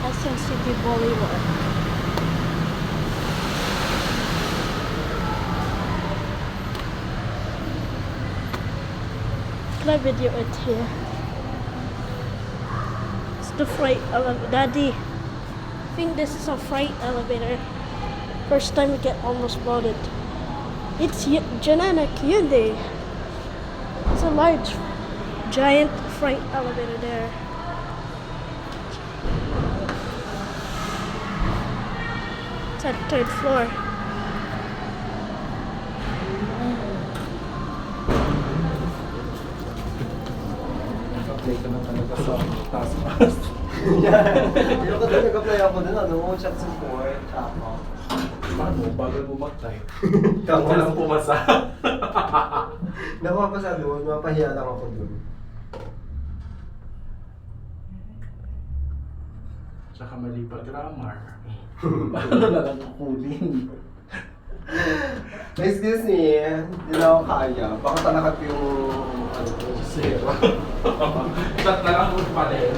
SM City Boulevard. Can I video it here? It's the freight elevator. Daddy, I think this is a freight elevator. First time we get almost boarded. It's Janana Hyundai. It's a large, giant freight elevator there. It's at the third floor. Apply ka na talaga sa task. Yung kasi nag-apply ako dun, chat support, ako. Paano? Bagal bumatay. Tapos- Ako lang pumasa. Napapasa doon, mapahiya lang ako dun. Tsaka mali pa grammar. Paano na lang kukunin? Excuse me, hindi na ako kaya. Baka talakat yung ano ko. Zero. Chat na lang pa rin.